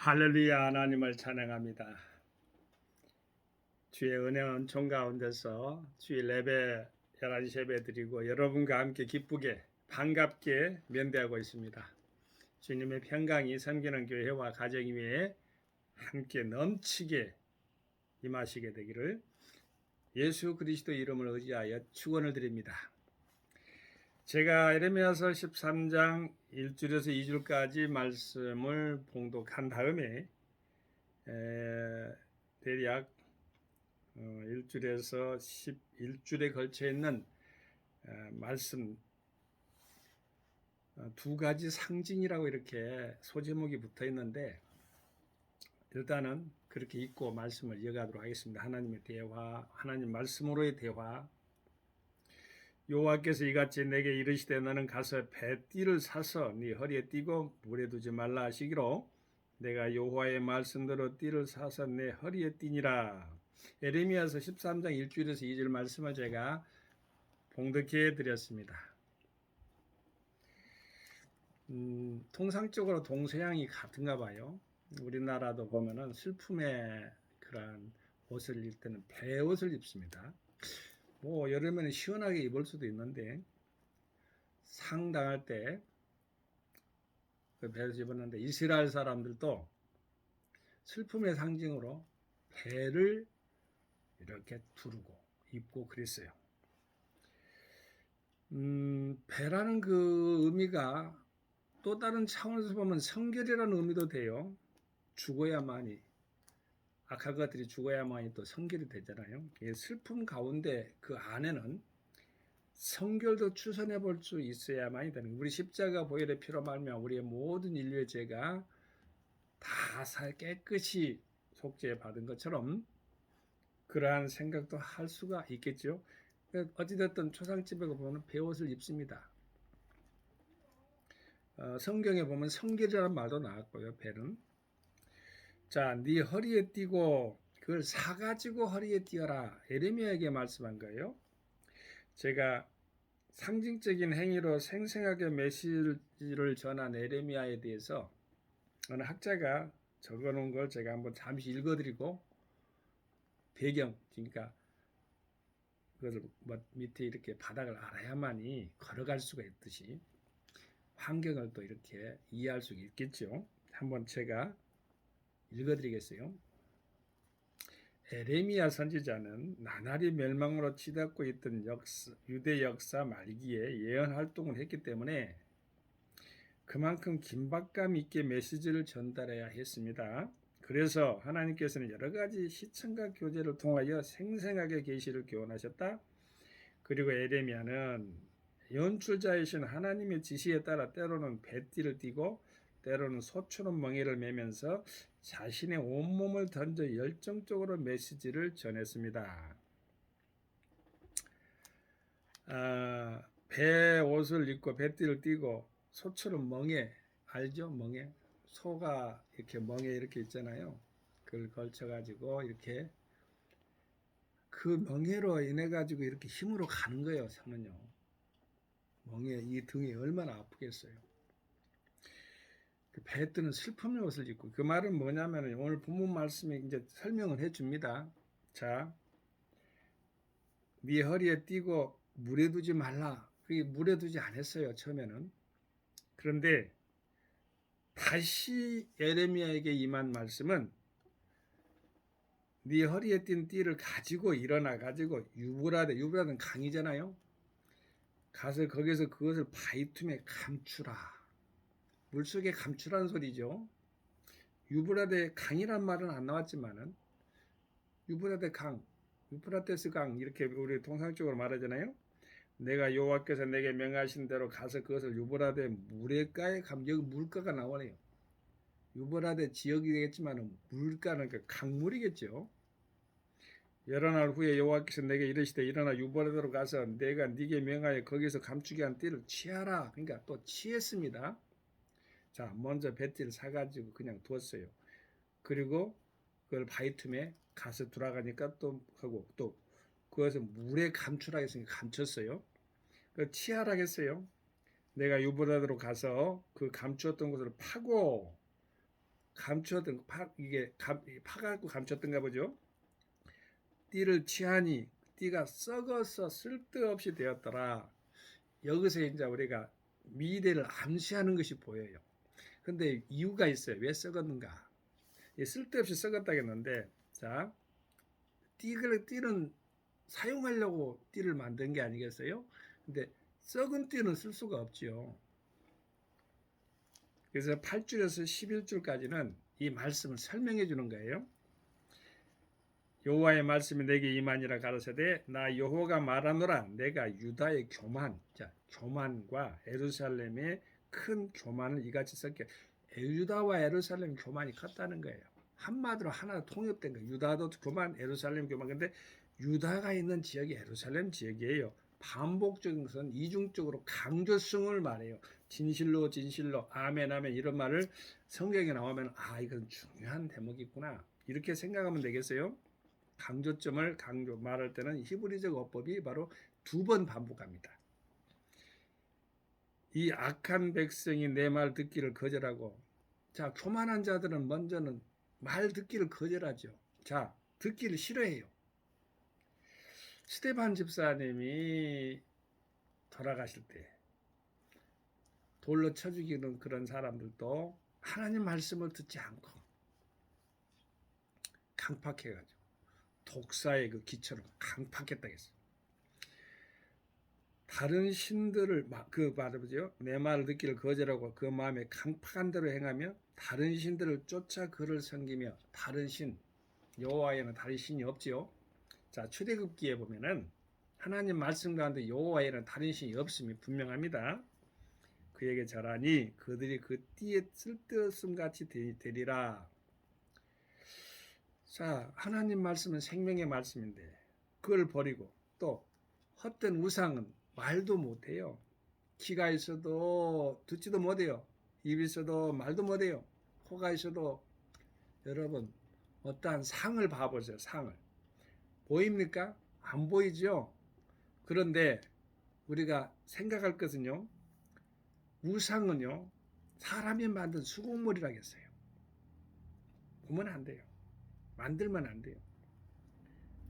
할렐루야. 하나님을 찬양합니다. 주의 은혜는 총 가운데서 주일 예배 11시 예배 드리고 여러분과 함께 기쁘게 반갑게 면대하고 있습니다. 주님의 평강이 섬기는 교회와 가정 위에 함께 넘치게 임하시게 되기를 예수 그리스도 이름을 의지하여 축원을 드립니다. 제가 에레미야서 13장 1절에서 2절까지 말씀을 봉독한 다음에 대략 1절에서 11절에 걸쳐 있는 말씀 두 가지 상징이라고 이렇게 소제목이 붙어 있는데 일단은 그렇게 읽고 말씀을 이어가도록 하겠습니다. 하나님의 대화, 하나님 말씀으로의 대화. 여호와께서 이같이 내게 이르시되 너는 가서 배띠를 사서 네 허리에 띠고 물에 두지 말라 하시기로 내가 여호와의 말씀대로 띠를 사서 내 허리에 띠니라. 에레미야서 13장 1절에서 2절 말씀을 제가 봉독해 드렸습니다. 통상적으로 동서양이 같은가 봐요. 우리나라도 보면은 슬픔의 그런 옷을 입을 때는 배옷을 입습니다. 뭐 여름에는 시원하게 입을 수도 있는데 상 당할 때 그 배를 입었는데 이스라엘 사람들도 슬픔의 상징으로 배를 이렇게 두르고 입고 그랬어요. 배라는 그 의미가 또 다른 차원에서 보면 성결이라는 의미도 돼요. 죽어야만이 악한 것들이 죽어야만이 또 성결이 되잖아요. 슬픔 가운데 그 안에는 성결도 추선해 볼 수 있어야만이 되는 우리 십자가 보혈의 피로 말미암아 우리의 모든 인류의 죄가 다 깨끗이 속죄 받은 것처럼 그러한 생각도 할 수가 있겠죠. 어찌됐든 초상집에 보면 배옷을 입습니다. 성경에 보면 성결이라는 말도 나왔고요. 배는 자, 네 허리에 띠고 그걸 사가지고 허리에 띠어라. 에레미야에게 말씀한 거예요. 제가 상징적인 행위로 생생하게 메시지를 전한 에레미야에 대해서 어느 학자가 적어놓은 걸 제가 한번 잠시 읽어드리고 배경, 그러니까 그것을 밑에 이렇게 바닥을 알아야만이 걸어갈 수가 있듯이 환경을 또 이렇게 이해할 수 있겠죠. 한번 제가 읽어드리겠어요. 에레미야 선지자는 나날이 멸망으로 치닫고 있던 유대 역사 말기에 예언 활동을 했기 때문에 그만큼 긴박감 있게 메시지를 전달해야 했습니다. 그래서 하나님께서는 여러 가지 시청각 교제를 통하여 생생하게 계시를 교훈하셨다. 그리고 에레미야는 연출자이신 하나님의 지시에 따라 때로는 배띠를 띠고 때로는 소처럼 멍에를 매면서 자신의 온몸을 던져 열정적으로 메시지를 전했습니다. 배 옷을 입고 배띠를 띠고 소처럼 멍에, 알죠? 멍에. 소가 이렇게 멍에 이렇게 있잖아요. 그걸 걸쳐가지고 이렇게 그 멍에로 인해 가지고 이렇게 힘으로 가는 거예요. 상은요. 멍에 이 등이 얼마나 아프겠어요. 그 배 뜨는 슬픔의 옷을 입고 그 말은 뭐냐면 오늘 본문 말씀에 이제 설명을 해줍니다. 자, 네 허리에 띠고 물에 두지 말라. 그게 물에 두지 않았어요. 처음에는. 그런데 다시 에레미야에게 임한 말씀은 네 허리에 띈 띠를 가지고 일어나 가지고 유브라데는 강이잖아요. 가서 거기서 그것을 바위틈에 감추라. 물속에 감추라는 소리죠. 유브라데 강이란 말은 안 나왔지만은 유브라데 강, 유프라테스 강 이렇게 우리 통상적으로 말하잖아요. 내가 여호와께서 내게 명하신 대로 가서 그것을 유브라데 물가에 여기 물가가 나오네요. 유브라데 지역이 되겠지만 물가는 그 강물이겠죠. 여러 날 후에 여호와께서 내게 이르시되 일어나 유브라데로 가서 내가 네게 명하여 거기서 감추게 한 띠를 취하라. 그러니까 또 취했습니다. 자, 먼저 배띠를 사가지고 그냥 두었어요. 그리고 그걸 바위틈에 가서 돌아가니까 또 하고 또 그것을 물에 감추라 했으니까 감췄어요. 그 취하라 했어요. 내가 유브라데로 가서 그 감추었던 것을 파고 감추었던 이게 파갖고 감췄던가 보죠. 띠를 취하니 띠가 썩어서 쓸데없이 되었더라. 여기서 이제 우리가 미래를 암시하는 것이 보여요. 근데 이유가 있어요. 왜 썩었는가? 쓸데없이 썩었다겠는데, 자, 띠는 사용하려고 띠를 만든 게 아니겠어요? 근데 썩은 띠는 쓸 수가 없지요. 그래서 8줄에서 11줄까지는 이 말씀을 설명해 주는 거예요. 여호와의 말씀이 내게 임하니라 가라사대 나 여호와가 말하노라 내가 유다의 교만, 자, 교만과 예루살렘의 큰 교만을 이같이 섞여. 유다와 예루살렘 교만이 컸다는 거예요. 한마디로 하나 통합된 거예요. 유다도 교만, 예루살렘 교만. 근데 유다가 있는 지역이 예루살렘 지역이에요. 반복적인 것은 이중적으로 강조성을 말해요. 진실로 진실로 아멘 아멘 이런 말을 성경에 나오면 이건 중요한 대목이구나 이렇게 생각하면 되겠어요. 강조점을 말할 때는 히브리적 어법이 바로 2번 반복합니다. 이 악한 백성이 내 말 듣기를 거절하고, 자, 교만한 자들은 먼저는 말 듣기를 거절하죠. 자, 듣기를 싫어해요. 스데반 집사님이 돌아가실 때 돌로 쳐 죽이는 그런 사람들도 하나님 말씀을 듣지 않고 강팍해가지고 독사의 그 기처럼 강팍했다 했어요. 다른 신들을 말해보죠. 내 말을 듣기를 거절하고 그 마음에 강팍한 대로 행하며 다른 신들을 쫓아 그를 섬기며 다른 신, 여호와에는 다른 신이 없지요. 자, 출애굽기에 보면은 하나님 말씀 가운데 여호와에는 다른 신이 없음이 분명합니다. 그에게 절하니 그들이 그 띠에 쓸데없음 같이 되리라. 자, 하나님 말씀은 생명의 말씀인데 그걸 버리고 또 헛된 우상은 말도 못해요. 귀가 있어도 듣지도 못해요. 입이 있어도 말도 못해요. 코가 있어도. 여러분 어떠한 상을 봐보세요. 상을 보입니까? 안 보이죠? 그런데 우리가 생각할 것은요, 우상은요 사람이 만든 수공물이라겠어요. 보면 안 돼요. 만들면 안 돼요.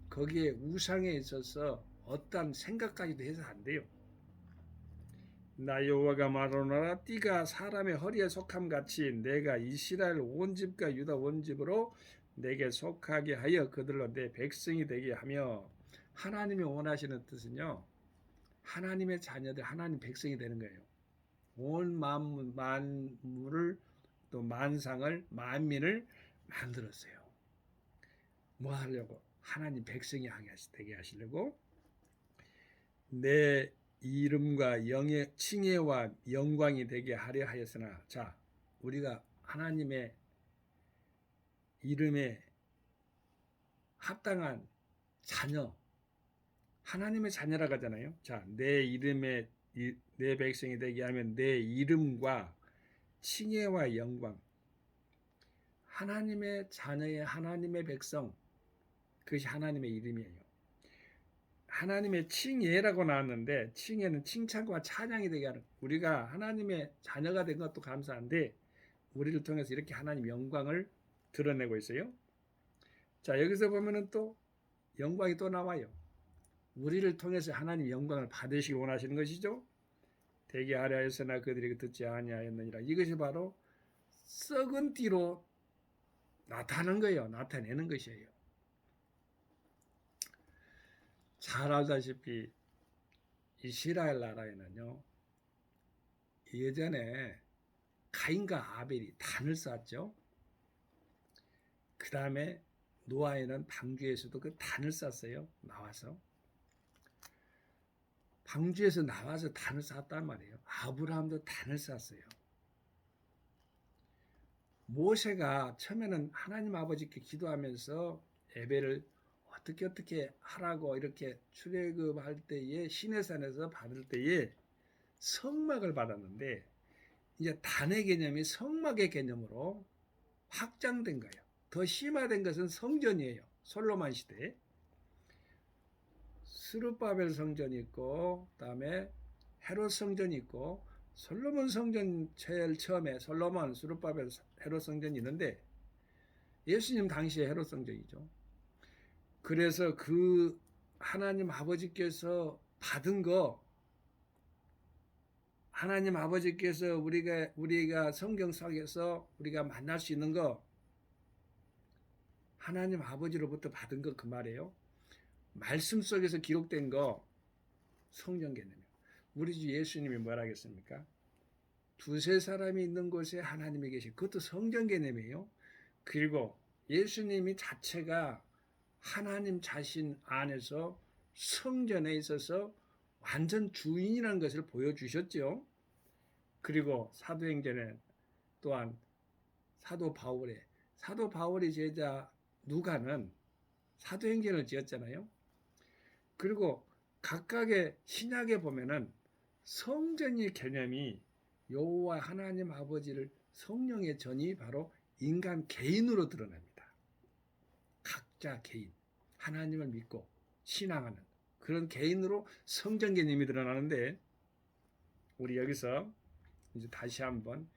거기에 우상에 있어서 어떠한 생각까지도 해서 안 돼요. 나 여호와가 말하노라 띠가 사람의 허리에 속함 같이 내가 이스라엘 온 집과 유다 온 집으로 내게 속하게 하여 그들로 내 백성이 되게 하며, 하나님이 원하시는 뜻은요 하나님의 자녀들 하나님 백성이 되는 거예요. 온 만물을 또 만상을 만민을 만들었어요. 뭐 하려고? 하나님 백성이 되게 하시려고. 내 이름과 칭예와 영광이 되게 하려 하였으나, 자, 우리가 하나님의 이름에 합당한 자녀, 하나님의 자녀라고 하잖아요. 자, 내 이름에 내 백성이 되게 하면 내 이름과 칭예와 영광, 하나님의 자녀의 하나님의 백성, 그것이 하나님의 이름이에요. 하나님의 칭예라고 나왔는데 칭예는 칭찬과 찬양이 되게 하는, 우리가 하나님의 자녀가 된 것도 감사한데 우리를 통해서 이렇게 하나님 영광을 드러내고 있어요. 자, 여기서 보면은 또 영광이 또 나와요. 우리를 통해서 하나님 영광을 받으시기 원하시는 것이죠. 되게 하려 하였으나 그들이 듣지 아니하였느니라. 이것이 바로 썩은 띠로 나타나는 거예요. 나타내는 것이에요. 잘 알다시피 이스라엘 나라에는요, 예전에 가인과 아벨이 단을 쌓았죠. 그 다음에 노아에는 방주에서도 그 단을 쌓았어요. 나와서 방주에서 나와서 단을 쌓았단 말이에요. 아브라함도 단을 쌓았어요. 모세가 처음에는 하나님 아버지께 기도하면서 예배를 어떻게 하라고 이렇게 출애굽할 때에 시내산에서 받을 때에 성막을 받았는데, 이제 단의 개념이 성막의 개념으로 확장된 거예요. 더 심화된 것은 성전이에요. 솔로몬 시대에 스룹바벨 성전이 있고, 그다음에 헤롯 성전이 있고, 솔로몬 성전 제일 처음에 솔로몬 수르바벨 헤롯 성전이 있는데 예수님 당시에 헤롯 성전이죠. 그래서 그 하나님 아버지께서 받은 거, 하나님 아버지께서 우리가 성경 속에서 우리가 만날 수 있는 거, 하나님 아버지로부터 받은 거 그 말이에요. 말씀 속에서 기록된 거 성령 개념이에요. 우리 주 예수님이 뭐라 하겠습니까? 두세 사람이 있는 곳에 하나님이 계신 그것도 성령 개념이에요. 그리고 예수님이 자체가 하나님 자신 안에서 성전에 있어서 완전 주인이라는 것을 보여주셨죠. 그리고 사도행전에 또한 사도 바울의 제자 누가는 사도행전을 지었잖아요. 그리고 각각의 신약에 보면은 성전의 개념이 여호와 하나님 아버지를 성령의 전이 바로 인간 개인으로 드러납니다. 각자 개인, 하나님을 믿고 신앙하는 그런 개인으로 성전 개념이 드러나는데 우리 여기서 이제 다시 한번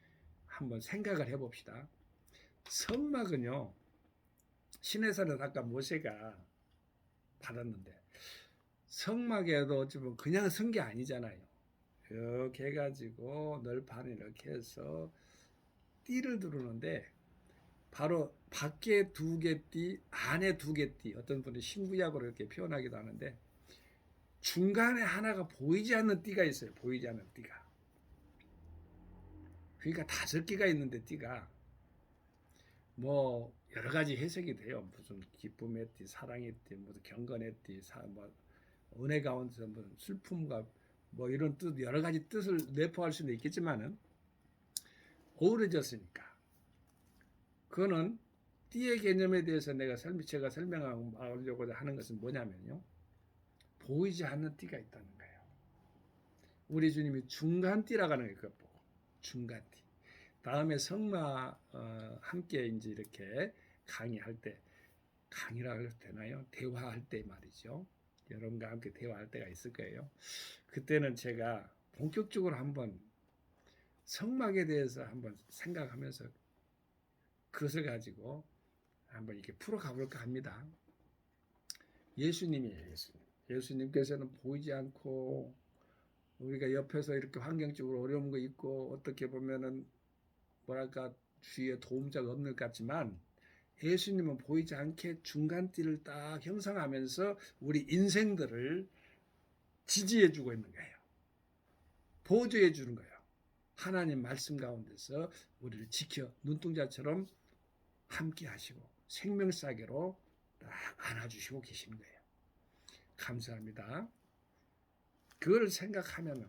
생각을 해봅시다. 성막은요, 시내산은 아까 모세가 받았는데 성막에도 어쩌면 그냥 선 게 아니잖아요. 이렇게 해가지고 널판 이렇게 해서 띠를 두르는데 바로 밖에 두 개 띠, 안에 두 개 띠, 어떤 분은 신구약으로 이렇게 표현하기도 하는데 중간에 하나가 보이지 않는 띠가 있어요. 보이지 않는 띠가. 그러니까 5개가 있는데 띠가 뭐 여러 가지 해석이 돼요. 무슨 기쁨의 띠, 사랑의 띠, 무슨 경건의 띠, 뭐 은혜 가운데서 무슨 슬픔과 뭐 이런 뜻 여러 가지 뜻을 내포할 수는 있겠지만은 어우러졌으니까 그거는 띠의 개념에 대해서 제가 설명하려고 하는 것은 뭐냐면요, 보이지 않는 띠가 있다는 거예요. 우리 주님이 중간띠라고 하는 게 그것 보고 중간띠. 다음에 성마 함께 이제 이렇게 강의라고 해도 되나요? 대화할 때 말이죠. 여러분과 함께 대화할 때가 있을 거예요. 그때는 제가 본격적으로 한번 성막에 대해서 한번 생각하면서 그것을 가지고 한번 이렇게 풀어가 볼까 합니다. 예수님이에요, 예수님. 예수님께서는 보이지 않고 우리가 옆에서 이렇게 환경적으로 어려운 거 있고 어떻게 보면은 뭐랄까 주위에 도움자가 없는 것 같지만 예수님은 보이지 않게 중간띠를 딱 형성하면서 우리 인생들을 지지해주고 있는 거예요. 보조해주는 거예요. 하나님 말씀 가운데서 우리를 지켜 눈동자처럼 함께 하시고 생명사계로 딱 안아주시고 계시는 거예요. 감사합니다. 그걸 생각하면은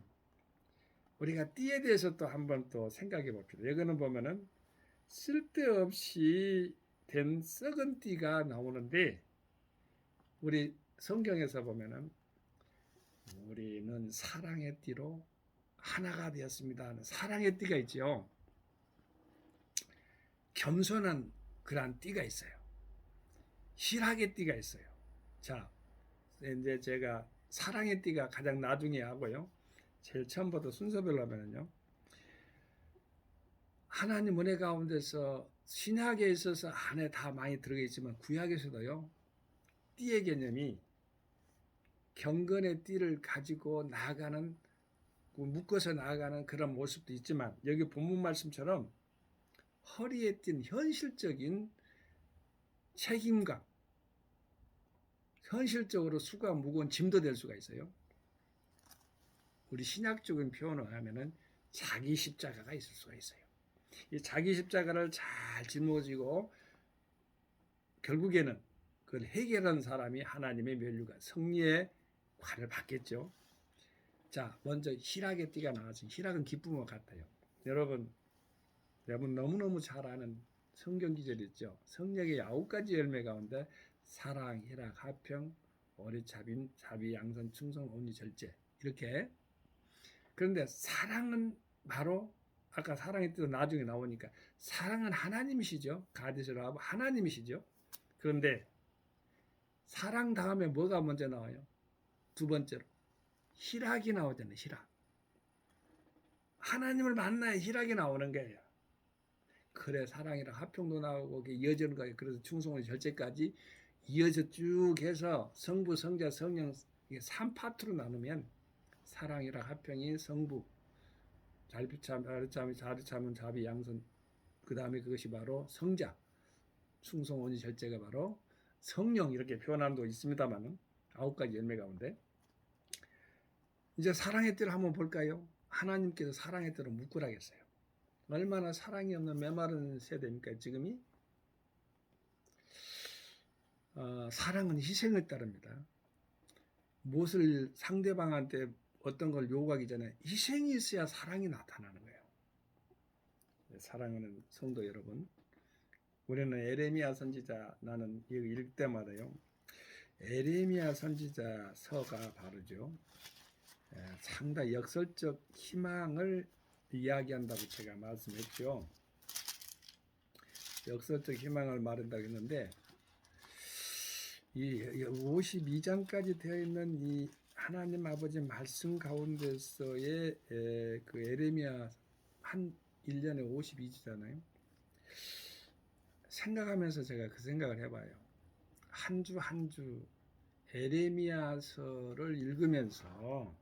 우리가 띠에 대해서 또 한번 또 생각해 봅시다. 여기는 보면은 쓸데없이 된 썩은 띠가 나오는데 우리 성경에서 보면은 우리는 사랑의 띠로 하나가 되었습니다 하는 사랑의 띠가 있죠. 겸손한 그러한 띠가 있어요. 희락의 띠가 있어요. 자, 이제 제가 사랑의 띠가 가장 나중에 하고요. 제일 처음부터 순서별로 하면요. 하나님 은혜 가운데서 신약에 있어서 안에 다 많이 들어가 있지만 구약에서도요. 띠의 개념이 경건의 띠를 가지고 나아가는 묶어서 나아가는 그런 모습도 있지만 여기 본문 말씀처럼 허리에 띈 현실적인 책임감, 현실적으로 수가 무거운 짐도 될 수가 있어요. 우리 신약적인 표현을 하면은 자기 십자가가 있을 수가 있어요. 이 자기 십자가를 잘 짊어지고 결국에는 그걸 해결한 사람이 하나님의 면류관, 승리의 관을 받겠죠. 자, 먼저 희락의 띠가 나왔어요. 희락은 기쁨과 같아요. 여러분 너무너무 잘 아는 성경 기절이 있죠. 성령의 9가지 열매 가운데 사랑, 희락, 화평, 오래 자비, 양선, 충성, 온유, 절제 이렇게. 그런데 사랑은 바로 아까 사랑의 뜻도 나중에 나오니까 사랑은 하나님이시죠. 가디스로 하나님이시죠. 그런데 사랑 다음에 뭐가 먼저 나와요? 두 번째로 희락이 나오잖아요. 희락. 하나님을 만나야 희락이 나오는 거예요. 그래 사랑이랑 화평도 나오고 그게 이어지는 거예요. 그래서 충성의 절제까지 이어져 쭉 해서 성부, 성자, 성령 이게 3파트로 나누면 사랑이랑 화평이 성부, 자르참은 자비, 양선 그 다음에 그것이 바로 성자, 충성, 온유, 절제가 바로 성령 이렇게 표현하는 도 있습니다만은 9가지 열매 가운데 이제 사랑의 뜰을 한번 볼까요? 하나님께서 사랑의 뜰을 묶으라겠어요. 얼마나 사랑이 없는 메마른 세대입니까 지금이? 사랑은 희생을 따릅니다. 무엇을 상대방한테 어떤 걸 요구하기 전에 희생이 있어야 사랑이 나타나는 거예요. 사랑하는 성도 여러분, 우리는 에레미야 선지자 나는 이거 읽을 때마다요. 에레미야 선지자 서가 바르죠. 상당히 역설적 희망을 이야기한다고 제가 말씀했죠. 역설적 희망을 말한다고 했는데 이 52장까지 되어 있는 이 하나님 아버지 말씀 가운데서의 그 에레미야 한 1년에 52주잖아요. 생각하면서 제가 그 생각을 해봐요. 한 주 한 주 에레미야서를 읽으면서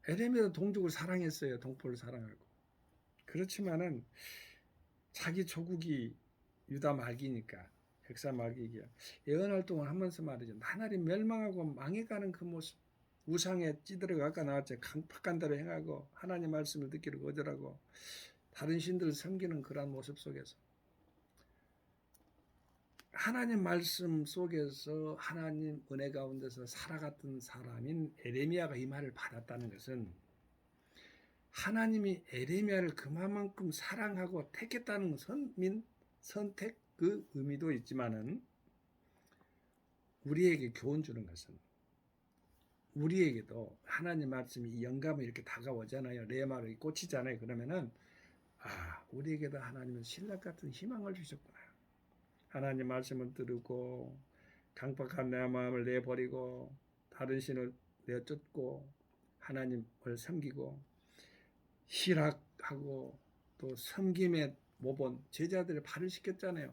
에레미야도 동족을 사랑했어요. 동포를 사랑하고. 그렇지만은 자기 조국이 유다 말기니까 백사 말기기야. 예언할 동안 하면서 말이죠. 나날이 멸망하고 망해가는 그 모습. 우상에 찌들어가 아까 나왔죠. 강팍한대로 행하고 하나님 말씀을 듣기를 거절하고 다른 신들을 섬기는 그러한 모습 속에서 하나님 말씀 속에서 하나님 은혜 가운데서 살아갔던 사람인 에레미야가 이 말을 받았다는 것은 하나님이 에레미야를 그만큼 사랑하고 택했다는 선택 그 의미도 있지만은 우리에게 교훈 주는 것은 우리에게도 하나님 말씀이 영감이 이렇게 다가오잖아요. 레마를 꽂히잖아요. 그러면은 우리에게도 하나님은 신락 같은 희망을 주셨구나. 하나님 말씀을 들고 강박한 내 마음을 내버리고 다른 신을 내쫓고 하나님을 섬기고 희락하고 또 섬김의 모본 제자들을 발을 시켰잖아요.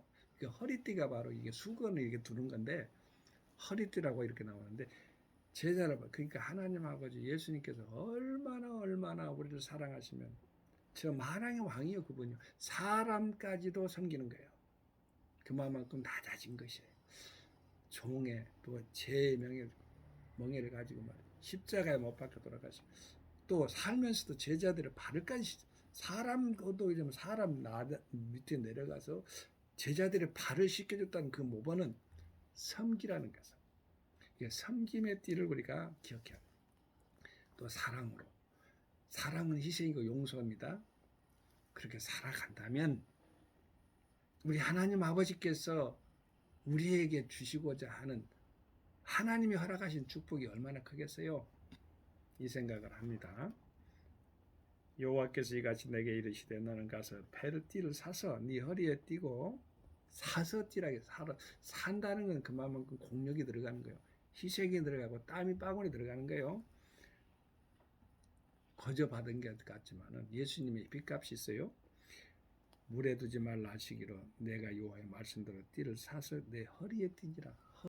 허리띠가 바로 이게 수건을 이렇게 두는 건데 허리띠라고 이렇게 나오는데 제자를 그러니까 하나님 아버지 예수님께서 얼마나 우리를 사랑하시면 저 만왕의 왕이요 그분이요 사람까지도 섬기는 거예요. 그만큼 낮아진 것이에요. 종의 또 제 멍에를 가지고 말이에요. 십자가에 못 박혀 돌아가시고 또 살면서도 제자들의 발을까지 사람도 이제 사람 밑에 내려가서 제자들의 발을 씻겨줬다는 그 모범은 섬기라는 것은 섬김의 띠를 우리가 기억해야 합니다. 또 사랑으로 사랑은 희생이고 용서입니다. 그렇게 살아간다면 우리 하나님 아버지께서 우리에게 주시고자 하는 하나님이 허락하신 축복이 얼마나 크겠어요? 이 생각을 합니다. 여호와께서 이같이 내게 이르시되 너는 가서 띠를 사서 네 허리에 띠고 사서 띠라게 산다는 건 그만큼 공력이 들어가는 거예요. 희생이 들어가고 땀이 방울이 들어가는 거예요. 거저 받은 게 같지만은 예수님의 빚값이 있어요. 물에 두지 말라 하시기로 내가 여호와의 말씀대로 띠를 사서 내 허리에 띠니라.